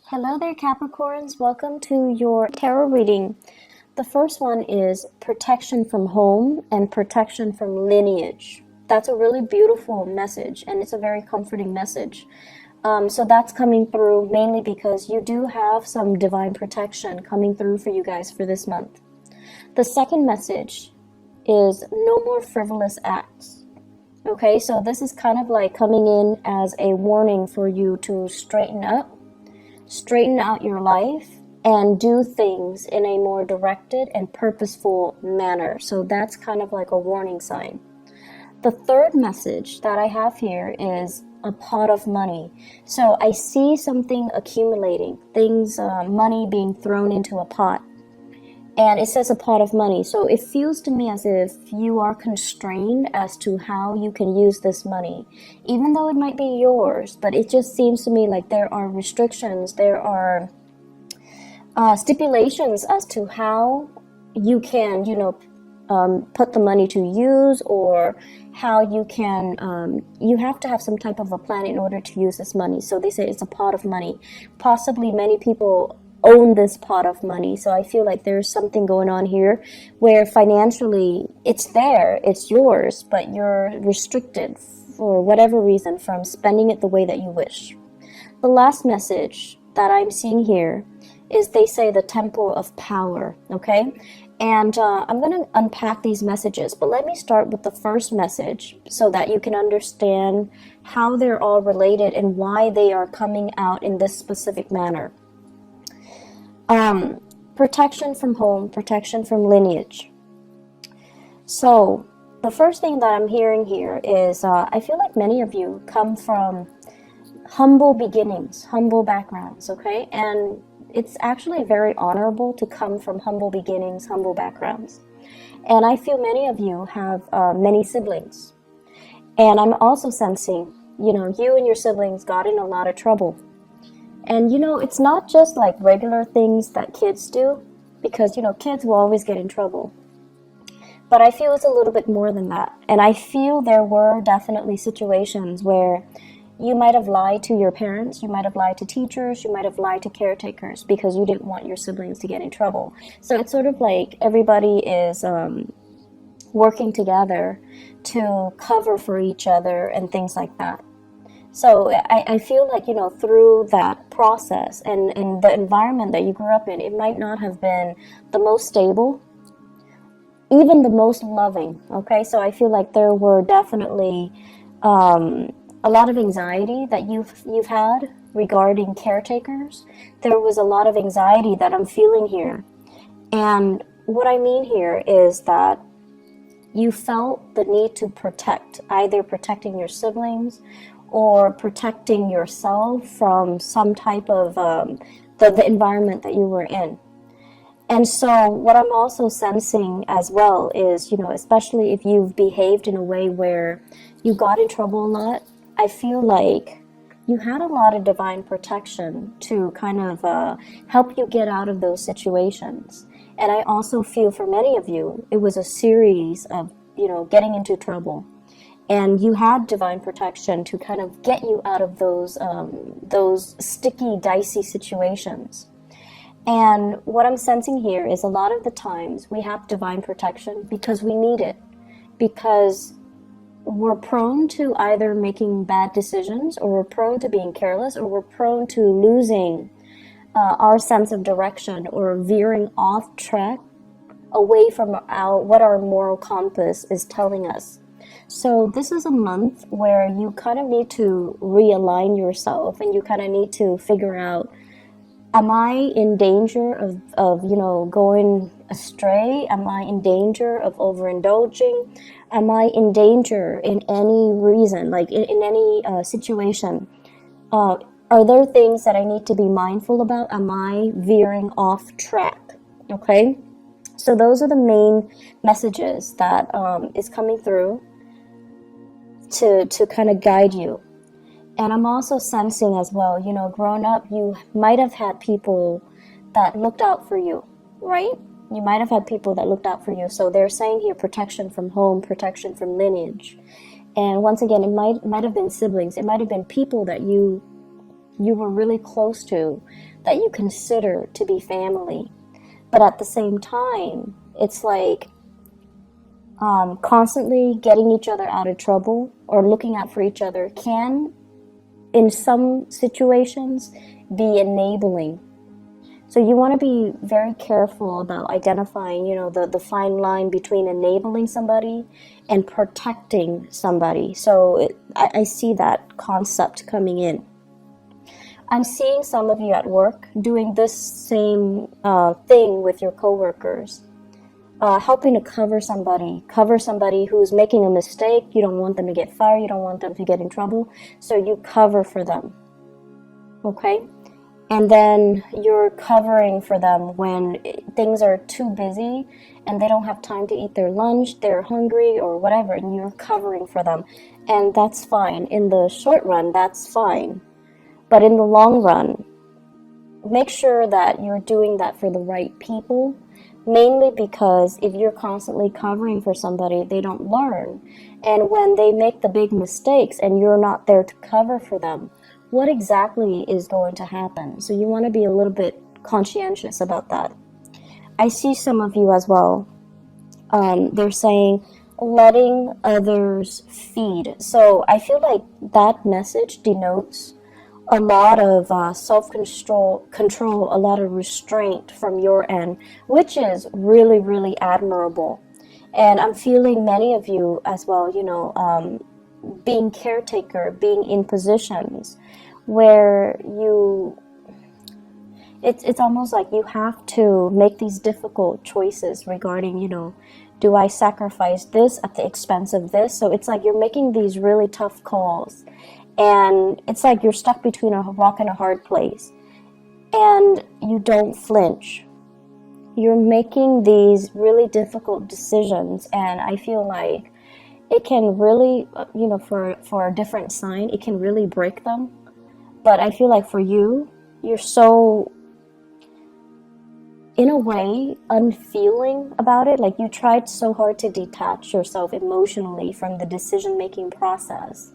Hello there, Capricorns. Welcome to your tarot reading. The first one is protection from home and protection from lineage. That's a really beautiful message, and it's a very comforting message. So that's coming through mainly because you do have some divine protection coming through for you guys for this month. The second message is no more frivolous acts. Okay, so this is kind of like coming in as a warning for you to straighten out your life and do things in a more directed and purposeful manner. So that's kind of like a warning sign. The third message that I have here is a pot of money. So I see something accumulating, money being thrown into a pot. And it says a pot of money. So it feels to me as if you are constrained as to how you can use this money. Even though it might be yours, but it just seems to me like there are restrictions, there are stipulations as to how you can, put the money to use, or how you can, you have to have some type of a plan in order to use this money. So they say it's a pot of money. Possibly many people own this pot of money. So I feel like there's something going on here where financially it's there, it's yours, but you're restricted for whatever reason from spending it the way that you wish. The last message that I'm seeing here is they say the temple of power, okay? And I'm going to unpack these messages, but let me start with the first message so that you can understand how they're all related and why they are coming out in this specific manner. Protection from home, protection from lineage. So the first thing that I'm hearing here is I feel like many of you come from humble beginnings, humble backgrounds, okay? And it's actually very honorable to come from humble beginnings, humble backgrounds. And I feel many of you have many siblings. And I'm also sensing, you and your siblings got in a lot of trouble. And it's not just like regular things that kids do, because kids will always get in trouble. But I feel it's a little bit more than that. And I feel there were definitely situations where you might have lied to your parents, you might have lied to teachers, you might have lied to caretakers because you didn't want your siblings to get in trouble. So it's sort of like everybody is working together to cover for each other and things like that. So I feel like, through that process and the environment that you grew up in, it might not have been the most stable, even the most loving, okay? So I feel like there were definitely a lot of anxiety that you've had regarding caretakers. There was a lot of anxiety that I'm feeling here. And what I mean here is that you felt the need to protect, either protecting your siblings or protecting yourself from some type of the environment that you were in. And so what I'm also sensing as well is, especially if you've behaved in a way where you got in trouble a lot, I feel like you had a lot of divine protection to kind of help you get out of those situations. And I also feel for many of you, it was a series of, getting into trouble. And you had divine protection to kind of get you out of those sticky, dicey situations. And what I'm sensing here is a lot of the times we have divine protection because we need it. Because we're prone to either making bad decisions, or we're prone to being careless, or we're prone to losing our sense of direction, or veering off track away from what our moral compass is telling us. So this is a month where you kind of need to realign yourself, and you kind of need to figure out, am I in danger of going astray? Am I in danger of overindulging? Am I in danger in any reason, like in any situation? Are there things that I need to be mindful about? Am I veering off track? Okay, so those are the main messages that is coming through to kind of guide you. And I'm also sensing as well, growing up, you might have had people that looked out for you, right? You might have had people that looked out for you. So they're saying here protection from home, protection from lineage. And once again, it might have been siblings. It might have been people that you you were really close to, that you consider to be family. But at the same time, it's like constantly getting each other out of trouble or looking out for each other can, in some situations, be enabling. So you want to be very careful about identifying, the fine line between enabling somebody and protecting somebody. So I see that concept coming in. I'm seeing some of you at work doing this same thing with your coworkers, helping to cover somebody who's making a mistake. You don't want them to get fired. You don't want them to get in trouble. So you cover for them. Okay? And then you're covering for them when things are too busy and they don't have time to eat their lunch, they're hungry or whatever, and you're covering for them. And that's fine. In the short run, that's fine. But in the long run, make sure that you're doing that for the right people, mainly because if you're constantly covering for somebody, they don't learn. And when they make the big mistakes and you're not there to cover for them, what exactly is going to happen? So you want to be a little bit conscientious about that. I see some of you as well. They're saying letting others feed. So I feel like that message denotes a lot of self-control, a lot of restraint from your end, which is really, really admirable. And I'm feeling many of you as well, being caretaker, being in positions where it's almost like you have to make these difficult choices regarding, do I sacrifice this at the expense of this? So it's like you're making these really tough calls. And it's like you're stuck between a rock and a hard place. And you don't flinch. You're making these really difficult decisions. And I feel like it can really, for a different sign, it can really break them. But I feel like for you, you're so, in a way, unfeeling about it. Like you tried so hard to detach yourself emotionally from the decision-making process,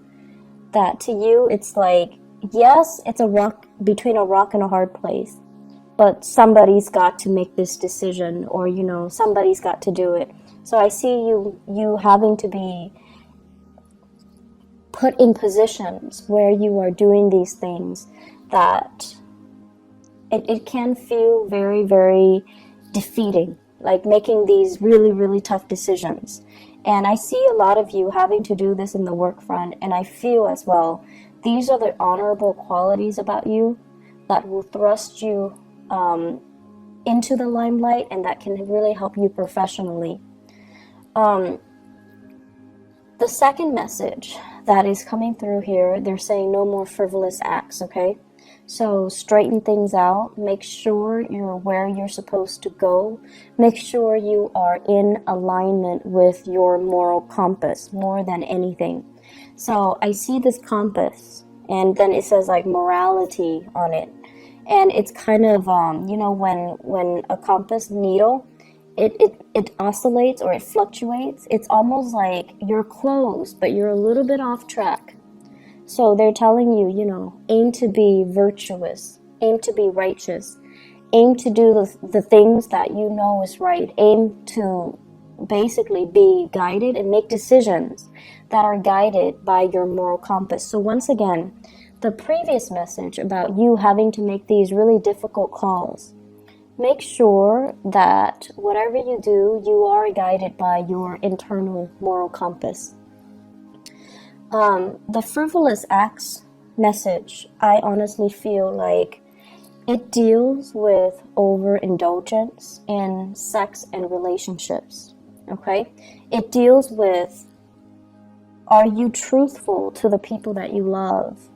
that to you, it's like, yes, it's a rock between a rock and a hard place, but somebody's got to make this decision, or, somebody's got to do it. So I see you having to be put in positions where you are doing these things that it can feel very, very defeating, like making these really, really tough decisions. And I see a lot of you having to do this in the work front, and I feel as well, these are the honorable qualities about you that will thrust you into the limelight, and that can really help you professionally. The second message that is coming through here, they're saying no more frivolous acts, okay? So straighten things out, make sure you're where you're supposed to go, make sure you are in alignment with your moral compass more than anything. So I see this compass, and then it says like morality on it. And it's kind of, when a compass needle, it oscillates or it fluctuates, it's almost like you're close, but you're a little bit off track. So they're telling you, aim to be virtuous, aim to be righteous, aim to do the things that you know is right, aim to basically be guided and make decisions that are guided by your moral compass. So once again, the previous message about you having to make these really difficult calls, make sure that whatever you do, you are guided by your internal moral compass. The frivolous acts message, I honestly feel like it deals with overindulgence in sex and relationships, okay? It deals with, are you truthful to the people that you love?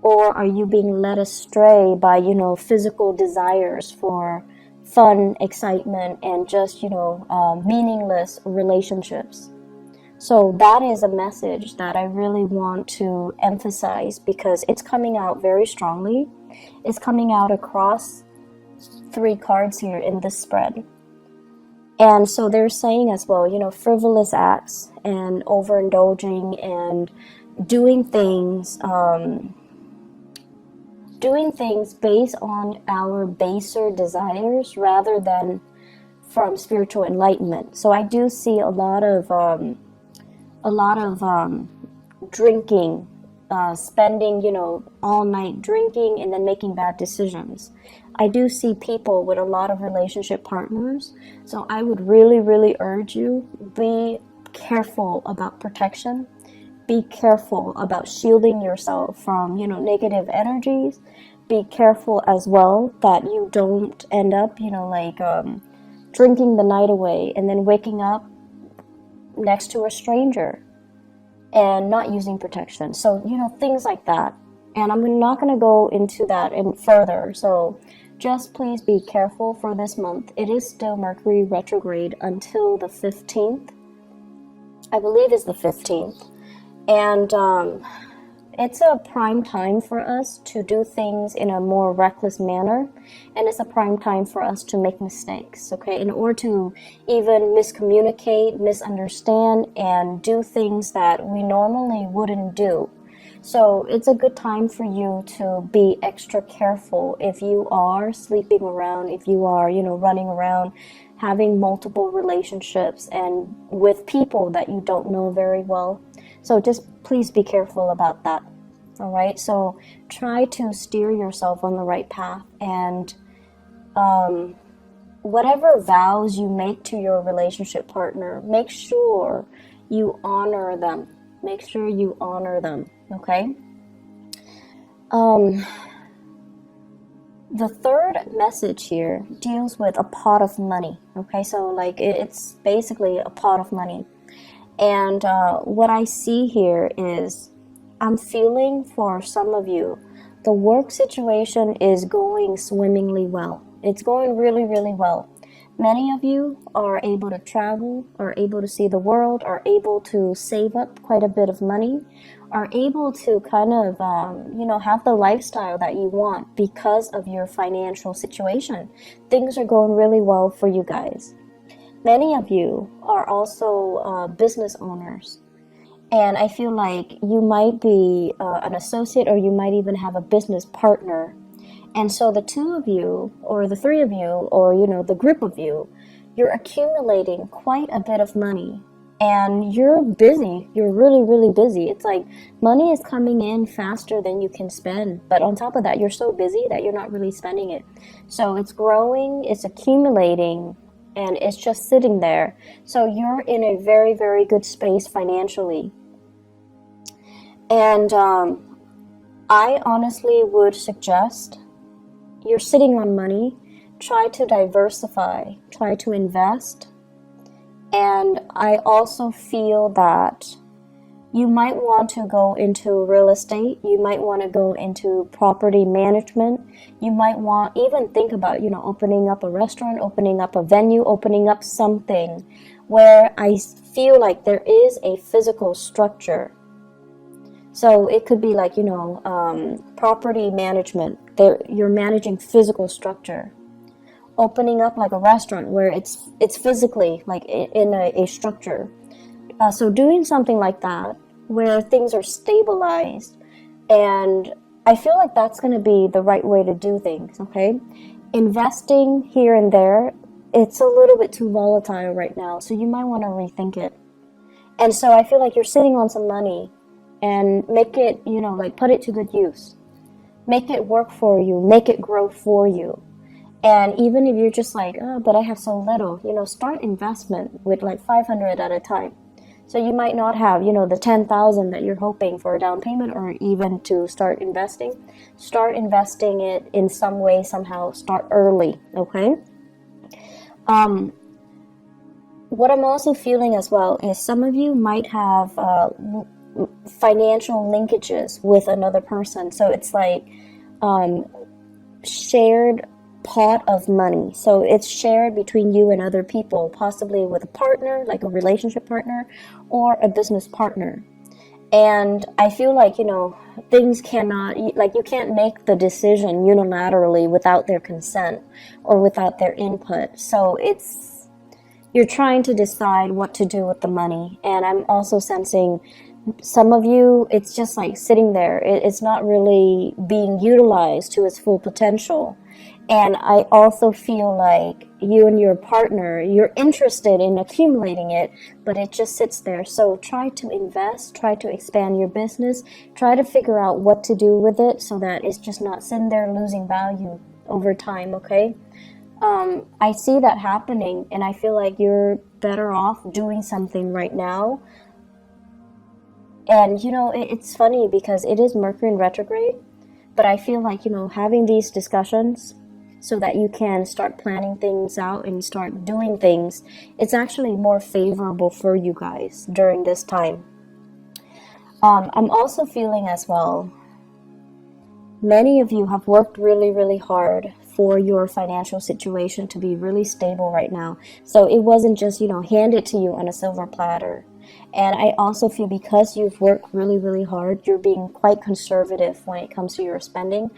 Or are you being led astray by, physical desires for fun, excitement, and just, meaningless relationships? So that is a message that I really want to emphasize, because it's coming out very strongly. It's coming out across 3 cards here in this spread. And so they're saying as well, frivolous acts and overindulging and doing things doing things based on our baser desires rather than from spiritual enlightenment. So I do see a lot of drinking, spending, all night drinking and then making bad decisions. I do see people with a lot of relationship partners. So I would really, really urge you, be careful about protection. Be careful about shielding yourself from, negative energies. Be careful as well that you don't end up, drinking the night away and then waking up next to a stranger and not using protection. So, things like that. And I'm not going to go into that further. So just please be careful for this month. It is still Mercury retrograde until the 15th. I believe it's the 15th. And it's a prime time for us to do things in a more reckless manner. And it's a prime time for us to make mistakes, okay? In order to even miscommunicate, misunderstand, and do things that we normally wouldn't do. So it's a good time for you to be extra careful if you are sleeping around, if you are, running around, having multiple relationships and with people that you don't know very well. So just please be careful about that. All right. So try to steer yourself on the right path, and whatever vows you make to your relationship partner, make sure you honor them. Make sure you honor them. Okay. The third message here deals with a pot of money. Okay. So it's basically a pot of money. And what I see here is, I'm feeling for some of you, the work situation is going swimmingly well. It's going really, really well. Many of you are able to travel, are able to see the world, are able to save up quite a bit of money, are able to kind of, have the lifestyle that you want because of your financial situation. Things are going really well for you guys. Many of you are also business owners, and I feel like you might be an associate, or you might even have a business partner. And so the two of you, or the three of you, or the group of you, you're accumulating quite a bit of money, and you're busy. You're really, really busy. It's like money is coming in faster than you can spend, but on top of that, you're so busy that you're not really spending it. So it's growing, it's accumulating, and it's just sitting there. So you're in a very, very good space financially. And I honestly would suggest, you're sitting on money, try to diversify, try to invest. And I also feel that you might want to go into real estate. You might want to go into property management. You might even think about, opening up a restaurant, opening up a venue, opening up something where I feel like there is a physical structure. So it could be like, property management. You're managing physical structure. Opening up like a restaurant where it's physically like in a structure. So doing something like that, where things are stabilized, and I feel like that's going to be the right way to do things, okay? Investing here and there, it's a little bit too volatile right now, so you might want to rethink it. And so I feel like you're sitting on some money, and make it, put it to good use. Make it work for you, make it grow for you. And even if you're just like, oh, but I have so little, start investment with like 500 at a time. So you might not have, the 10,000 that you're hoping for a down payment, or even to start investing. Start investing it in some way, somehow. Start early, okay? What I'm also feeling as well is some of you might have financial linkages with another person. So it's like shared pot of money. So it's shared between you and other people, possibly with a partner, like a relationship partner, or a business partner. And I feel like, things cannot, you can't make the decision unilaterally without their consent or without their input. So you're trying to decide what to do with the money. And I'm also sensing some of you, it's just like sitting there. It's not really being utilized to its full potential. And I also feel like you and your partner, you're interested in accumulating it, but it just sits there. So try to invest, try to expand your business, try to figure out what to do with it so that it's just not sitting there losing value over time, okay? I see that happening, and I feel like you're better off doing something right now. And, it's funny because it is Mercury in retrograde, but I feel like, having these discussions so that you can start planning things out and start doing things, it's actually more favorable for you guys during this time. I'm also feeling as well, many of you have worked really, really hard for your financial situation to be really stable right now. So it wasn't just, handed to you on a silver platter. And I also feel because you've worked really, really hard, you're being quite conservative when it comes to your spending,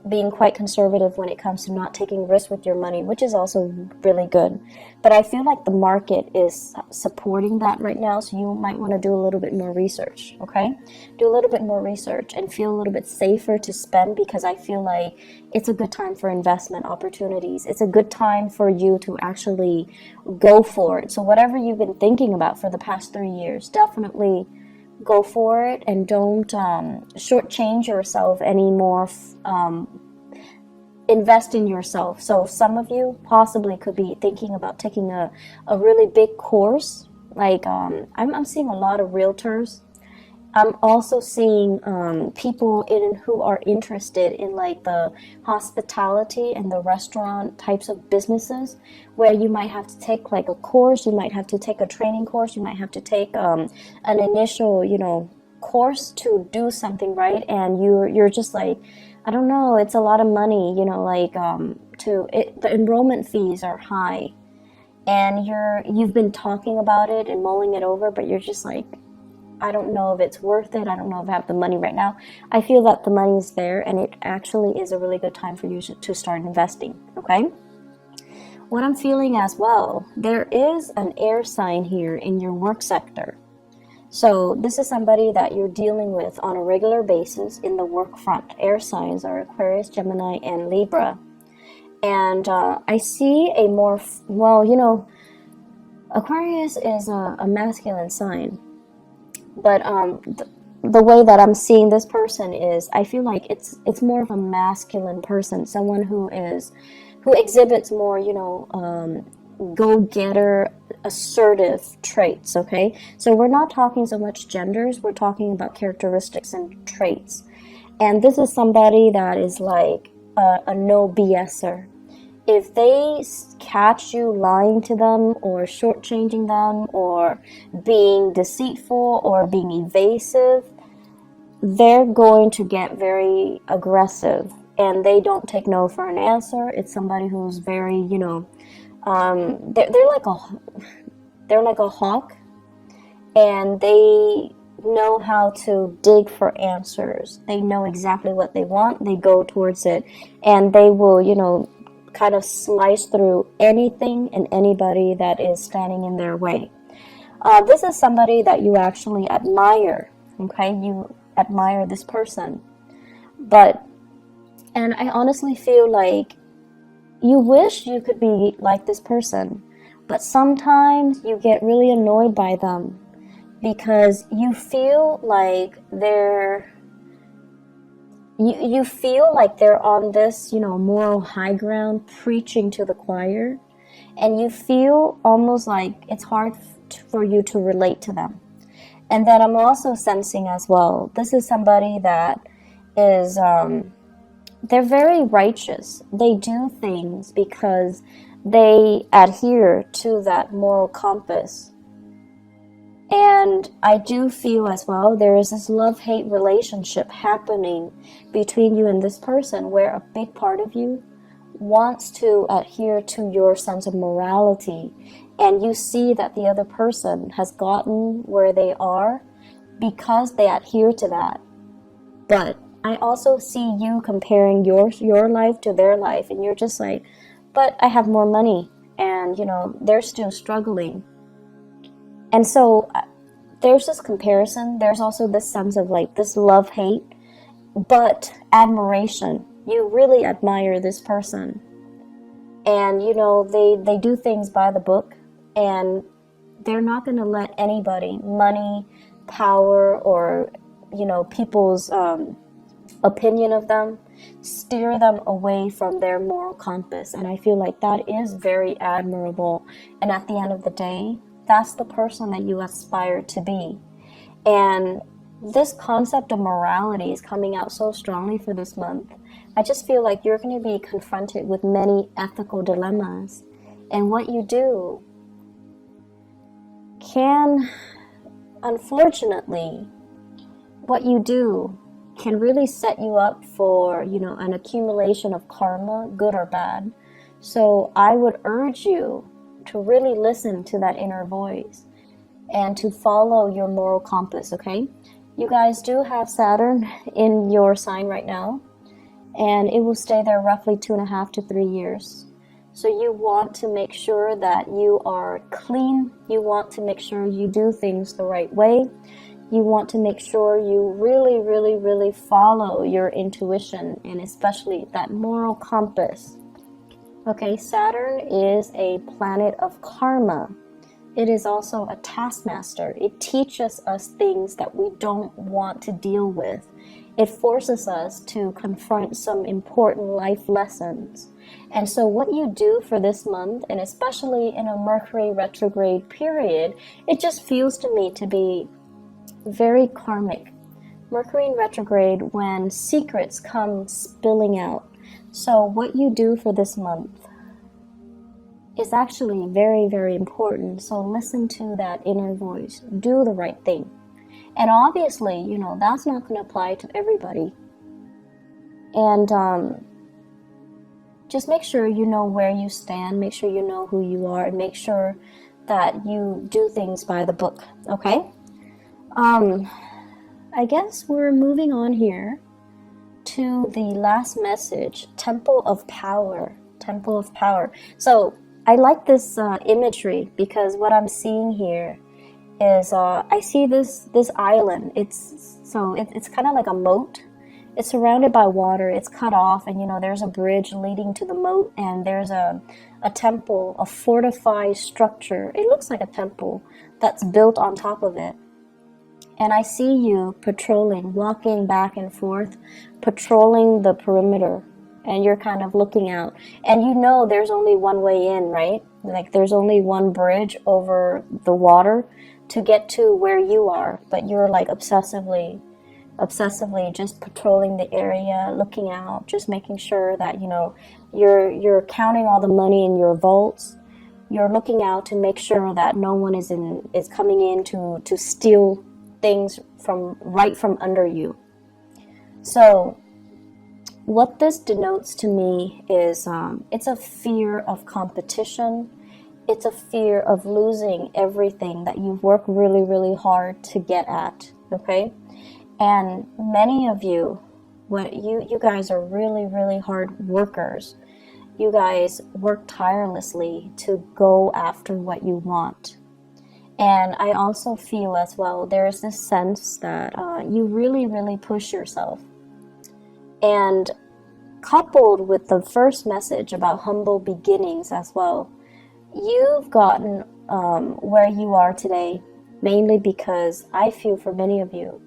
being quite conservative when it comes to not taking risks with your money, which is also really good. But I feel like the market is supporting that right now, so you might want to do a little bit more research, okay? Do a little bit more research and feel a little bit safer to spend, because I feel like it's a good time for investment opportunities. It's a good time for you to actually go for it. So whatever you've been thinking about for the past 3 years, definitely go for it, and don't shortchange yourself anymore. Invest in yourself. So some of you possibly could be thinking about taking a really big course. Like I'm seeing a lot of realtors. I'm also seeing people who are interested in like the hospitality and the restaurant types of businesses, where you might have to take like a course, you might have to take a training course, you might have to take an initial, course to do something, right? And you're just like, I don't know, it's a lot of money, the enrollment fees are high, and you've been talking about it and mulling it over, but you're just like, I don't know if it's worth it. I don't know if I have the money right now. I feel that the money is there, and it actually is a really good time for you to start investing, okay? What I'm feeling as well, there is an air sign here in your work sector. So this is somebody that you're dealing with on a regular basis in the work front. Air signs are Aquarius, Gemini, and Libra. And I see a more, Aquarius is a masculine sign. But the way that I'm seeing this person is, I feel like it's more of a masculine person, someone who exhibits more, go-getter, assertive traits, okay? So we're not talking so much genders, we're talking about characteristics and traits. And this is somebody that is like a no BSer. If they catch you lying to them or shortchanging them or being deceitful or being evasive, they're going to get very aggressive, and they don't take no for an answer. It's somebody who's very, they're like a hawk, and they know how to dig for answers. They know exactly what they want. They go towards it, and they will, kind of slice through anything and anybody that is standing in their way. This is somebody that you actually admire, okay? You admire this person. And I honestly feel like you wish you could be like this person, but sometimes you get really annoyed by them because you feel like you feel like they're on this, moral high ground preaching to the choir, and you feel almost like it's hard for you to relate to them. And then I'm also sensing as well, this is somebody that is, they're very righteous. They do things because they adhere to that moral compass. And I do feel as well there is this love-hate relationship happening between you and this person, where a big part of you wants to adhere to your sense of morality, and you see that the other person has gotten where they are because they adhere to that. But I also see you comparing your life to their life, and you're just like, but I have more money, and they're still struggling. And so there's this comparison. There's also this sense of like this love-hate, but admiration. You really admire this person. And, you know, they do things by the book, and they're not going to let anybody, money, power, or, you know, people's opinion of them, steer them away from their moral compass. And I feel like that is very admirable. And at the end of the day, that's the person that you aspire to be. And this concept of morality is coming out so strongly for this month. I just feel like you're going to be confronted with many ethical dilemmas. And what you do can, unfortunately, what you do can really set you up for, you know, an accumulation of karma, good or bad. So I would urge you to really listen to that inner voice and to follow your moral compass, okay? You guys do have Saturn in your sign right now, and it will stay there roughly 2.5 to 3 years. So you want to make sure that you are clean. You want to make sure you do things the right way. You want to make sure you really, really, really follow your intuition, and especially that moral compass. Okay, Saturn is a planet of karma. It is also a taskmaster. It teaches us things that we don't want to deal with. It forces us to confront some important life lessons. And so what you do for this month, and especially in a Mercury retrograde period, it just feels to me to be very karmic. Mercury in retrograde, when secrets come spilling out. So what you do for this month is actually very, very important. So listen to that inner voice. Do the right thing. And obviously, you know, that's not going to apply to everybody. And just make sure you know where you stand. Make sure you know who you are. And make sure that you do things by the book. Okay? I guess we're moving on here to the last message. Temple of Power. Temple of Power. So I like this imagery, because what I'm seeing here is I see this island. It's kind of like a moat. It's surrounded by water. It's cut off, and you know there's a bridge leading to the moat, and there's a temple, a fortified structure. It looks like a temple that's built on top of it. And I see you patrolling, walking back and forth, patrolling the perimeter. And you're kind of looking out. And you know there's only one way in, right? Like there's only one bridge over the water to get to where you are. But you're like obsessively just patrolling the area, looking out, just making sure that, you know, you're counting all the money in your vaults. You're looking out to make sure that no one is coming in to steal things from under you. So what this denotes to me is it's a fear of competition. It's a fear of losing everything that you've worked really, really hard to get at, okay? And many of you, you guys are really, really hard workers. You guys work tirelessly to go after what you want. And I also feel as well, there's this sense that you really, really push yourself. And coupled with the first message about humble beginnings as well, you've gotten where you are today, mainly because I feel for many of you,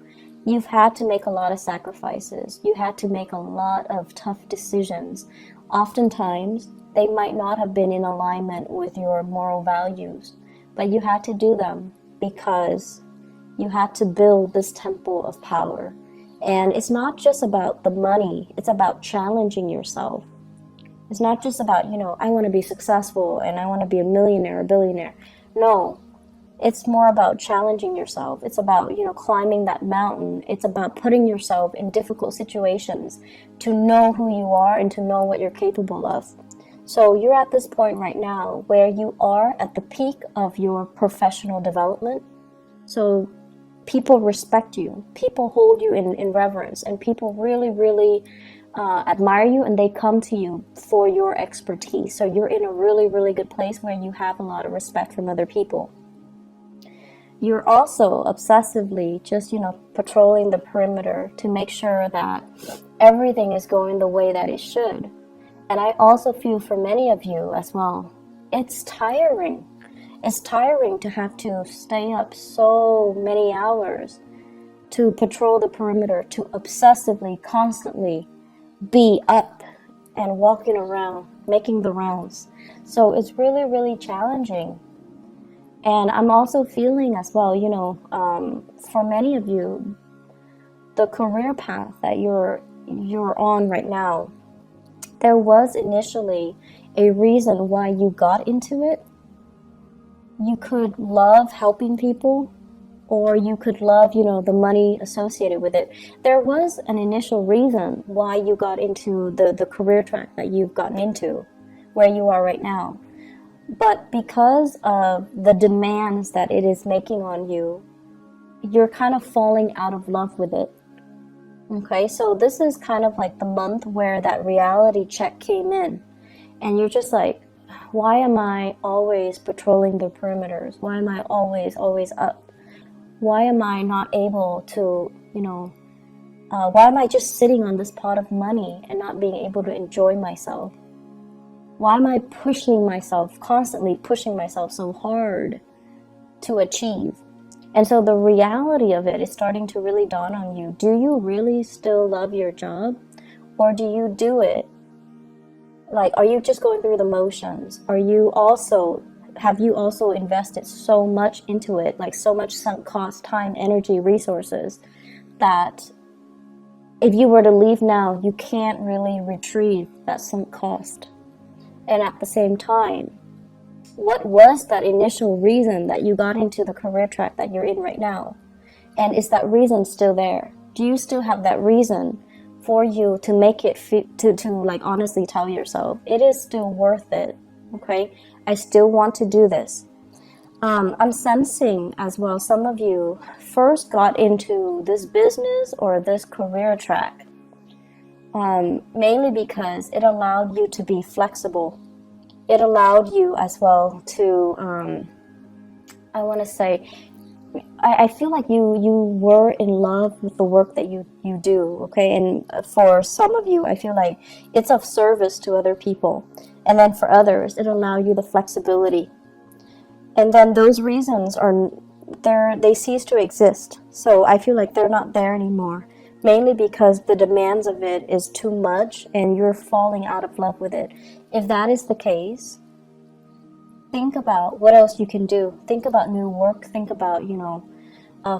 you've had to make a lot of sacrifices. You had to make a lot of tough decisions. Oftentimes, they might not have been in alignment with your moral values, but you had to do them because you had to build this temple of power. And it's not just about the money, it's about challenging yourself. It's not just about, you know, I want to be successful and I want to be a millionaire, a billionaire. No, it's more about challenging yourself. It's about, you know, climbing that mountain. It's about putting yourself in difficult situations to know who you are and to know what you're capable of. So you're at this point right now where you are at the peak of your professional development. So people respect you, people hold you in reverence, and people really, really admire you, and they come to you for your expertise. So you're in a really, really good place where you have a lot of respect from other people. You're also obsessively just, patrolling the perimeter to make sure that everything is going the way that it should. And I also feel for many of you as well, it's tiring. It's tiring to have to stay up so many hours to patrol the perimeter, to obsessively, constantly be up and walking around, making the rounds. So it's really, really challenging. And I'm also feeling as well, for many of you, the career path that you're on right now, there was initially a reason why you got into it. You could love helping people, or you could love, the money associated with it. There was an initial reason why you got into the career track that you've gotten into, where you are right now. But because of the demands that it is making on you, you're kind of falling out of love with it. Okay, so this is kind of like the month where that reality check came in. And you're just like, why am I always patrolling the perimeters? Why am I always up? Why am I not able to, why am I just sitting on this pot of money and not being able to enjoy myself? Why am I constantly pushing myself so hard to achieve? And so the reality of it is starting to really dawn on you. Do you really still love your job? Or do you do it? Like, are you just going through the motions? Have you also invested so much into it, like so much sunk cost, time, energy, resources, that if you were to leave now, you can't really retrieve that sunk cost? And at the same time, what was that initial reason that you got into the career track that you're in right now? And is that reason still there? Do you still have that reason for you to make it to like honestly tell yourself, it is still worth it, okay? I still want to do this. I'm sensing as well, some of you first got into this business or this career track mainly because it allowed you to be flexible. It allowed you as well to, I feel like you were in love with the work that you do, okay? And for some of you, I feel like it's of service to other people. And then for others, it allowed you the flexibility. And then those reasons they cease to exist. So I feel like they're not there anymore. Mainly because the demands of it is too much and you're falling out of love with it. If that is the case, think about what else you can do. Think about new work. Think about,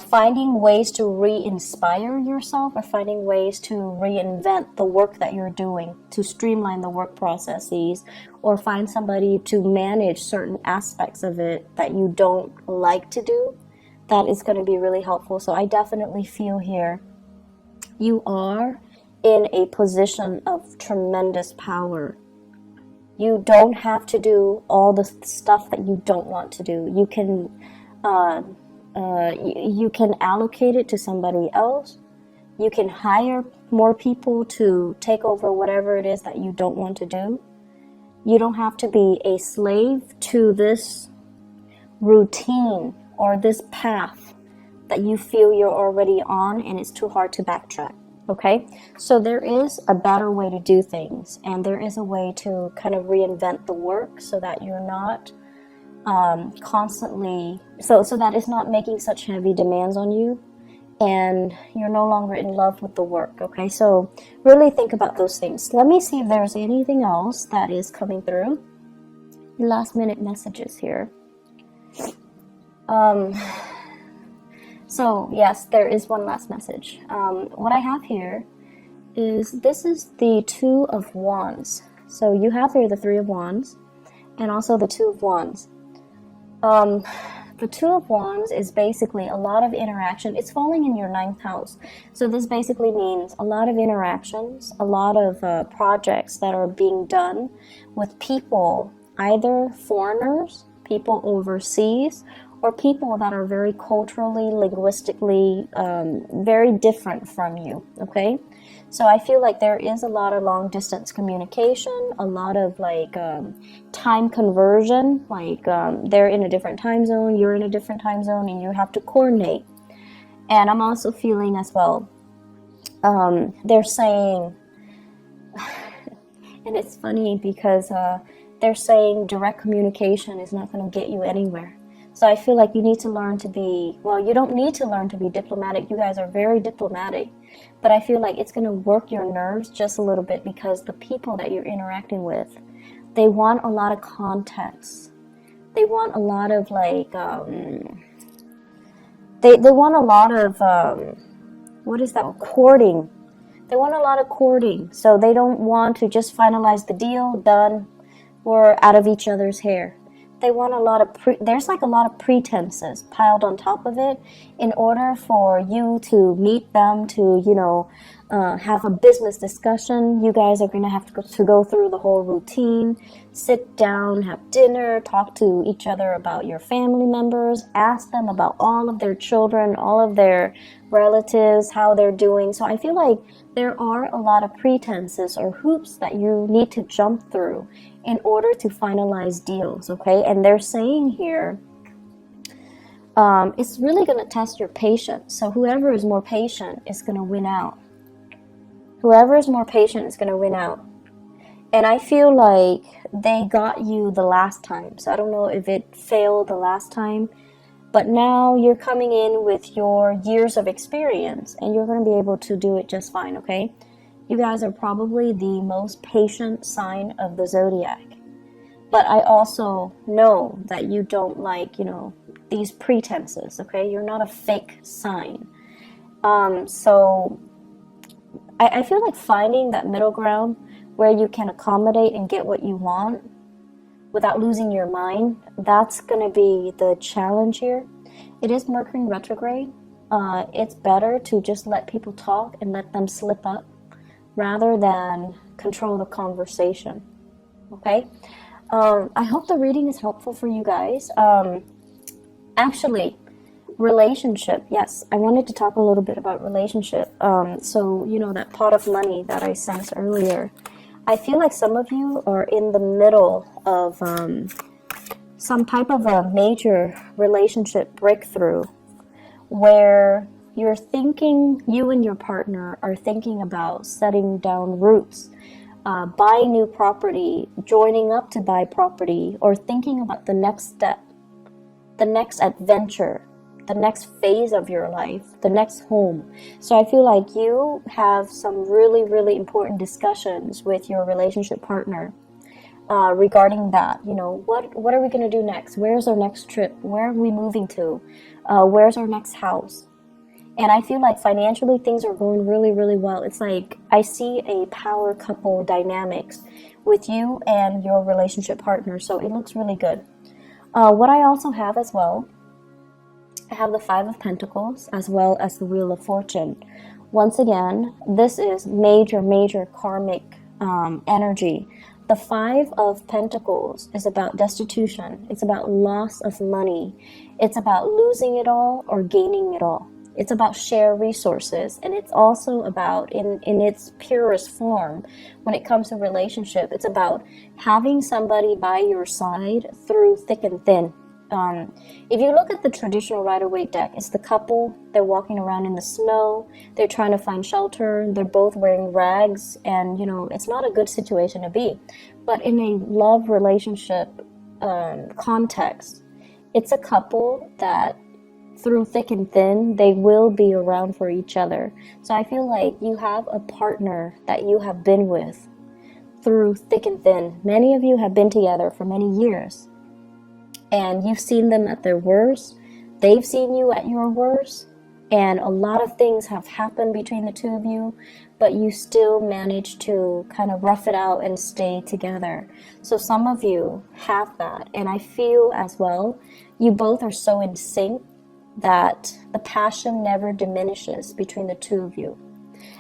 finding ways to re-inspire yourself, or finding ways to reinvent the work that you're doing, to streamline the work processes, or find somebody to manage certain aspects of it that you don't like to do. That is going to be really helpful. So I definitely feel here you are in a position of tremendous power. You don't have to do all the stuff that you don't want to do. You can allocate it to somebody else. You can hire more people to take over whatever it is that you don't want to do. You don't have to be a slave to this routine or this path that you feel you're already on and it's too hard to backtrack. Okay, so there is a better way to do things, and there is a way to kind of reinvent the work so that you're not constantly, so that it's not making such heavy demands on you, and you're no longer in love with the work. Okay, so really think about those things. Let me see if there's anything else that is coming through. Last minute messages here. So yes, there is one last message. What I have here is, this is the Two of Wands. So you have here the Three of Wands and also the Two of Wands. The Two of Wands is basically a lot of interaction. It's falling in your 9th house. So this basically means a lot of interactions, a lot of projects that are being done with people, either foreigners, people overseas, or people that are very culturally, linguistically, very different from you, okay? So I feel like there is a lot of long distance communication, a lot of like time conversion, like they're in a different time zone, you're in a different time zone, and you have to coordinate. And I'm also feeling as well, they're saying, and it's funny because they're saying direct communication is not going to get you anywhere. So I feel like you need to learn to be, well, you don't need to learn to be diplomatic. You guys are very diplomatic. But I feel like it's going to work your nerves just a little bit because the people that you're interacting with, they want a lot of context. They want a lot of like, they want a lot of, what is that, courting. They want a lot of courting. So they don't want to just finalize the deal, done, we're out of each other's hair. They want a lot of, there's like a lot of pretenses piled on top of it in order for you to meet them, to, you know, have a business discussion. You guys are going to have to go through the whole routine, sit down, have dinner, talk to each other about your family members, ask them about all of their children, all of their relatives, how they're doing. So I feel like there are a lot of pretenses or hoops that you need to jump through in order to finalize deals, okay? And they're saying here, it's really going to test your patience. So whoever is more patient is going to win out. Whoever is more patient is going to win out. And I feel like they got you the last time. So I don't know if it failed the last time, but now you're coming in with your years of experience and you're going to be able to do it just fine, okay? You guys are probably the most patient sign of the zodiac. But I also know that you don't like, you know, these pretenses, okay? You're not a fake sign. So I feel like finding that middle ground where you can accommodate and get what you want without losing your mind, that's going to be the challenge here. It is Mercury in retrograde. It's better to just let people talk and let them slip up rather than control the conversation, okay? I hope the reading is helpful for you guys. Actually, relationship, yes, I wanted to talk a little bit about relationship. So, you know, that pot of money that I sensed earlier, I feel like some of you are in the middle of some type of a major relationship breakthrough where you're thinking, you and your partner are thinking about setting down roots, buying new property, joining up to buy property, or thinking about the next step, the next adventure, the next phase of your life, the next home. So I feel like you have some really, really important discussions with your relationship partner regarding that. You know, what are we going to do next? Where's our next trip? Where are we moving to? Where's our next house? And I feel like financially things are going really, really well. It's like I see a power couple dynamics with you and your relationship partner. So it looks really good. What I also have as well, I have the Five of Pentacles as well as the Wheel of Fortune. Once again, this is major, major karmic energy. The Five of Pentacles is about destitution. It's about loss of money. It's about losing it all or gaining it all. It's about shared resources, and it's also about, in its purest form, when it comes to relationship, it's about having somebody by your side through thick and thin. If you look at the traditional Rider-Waite deck, it's the couple, they're walking around in the snow, they're trying to find shelter, they're both wearing rags, and, you know, it's not a good situation to be. But in a love relationship context, it's a couple that through thick and thin, they will be around for each other. So I feel like you have a partner that you have been with through thick and thin. Many of you have been together for many years, and you've seen them at their worst. They've seen you at your worst, and a lot of things have happened between the two of you, but you still manage to kind of rough it out and stay together. So some of you have that, and I feel as well, you both are so in sync that the passion never diminishes between the two of you.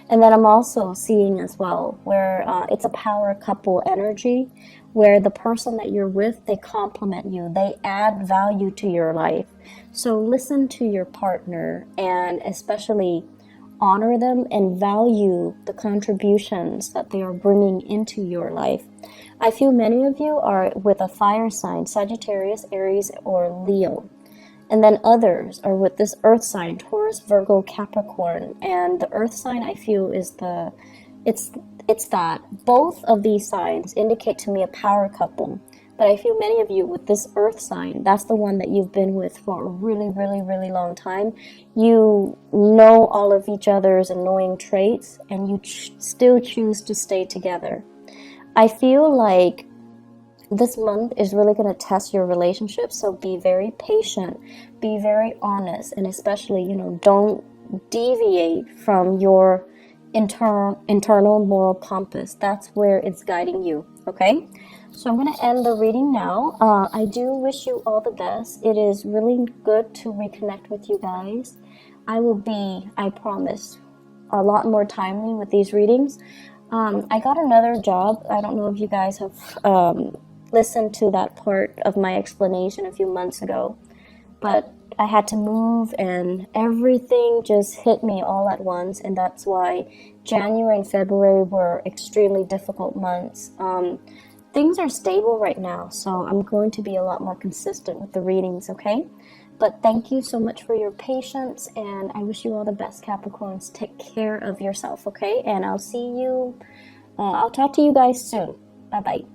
And then I'm also seeing as well where it's a power couple energy, where the person that you're with, they complement you, they add value to your life. So listen to your partner, and especially honor them and value the contributions that they are bringing into your life. I feel many of you are with a fire sign, Sagittarius, Aries, or Leo. And then others are with this earth sign, Taurus, Virgo, Capricorn. And the earth sign, I feel, is it's that both of these signs indicate to me a power couple. But I feel many of you with this earth sign, that's the one that you've been with for a really, really, really long time. You know all of each other's annoying traits, and you still choose to stay together. I feel like this month is really going to test your relationship, so be very patient, be very honest, and especially, don't deviate from your internal moral compass. That's where it's guiding you, okay? So I'm going to end the reading now. I do wish you all the best. It is really good to reconnect with you guys. I will be, I promise, a lot more timely with these readings. I got another job. I don't know if you guys have listened to that part of my explanation a few months ago, but I had to move and everything just hit me all at once, and that's why January and February were extremely difficult months. Things are stable right now, so I'm going to be a lot more consistent with the readings, okay? But thank you so much for your patience, and I wish you all the best, Capricorns. Take care of yourself, okay? And I'll talk to you guys soon. Bye-bye.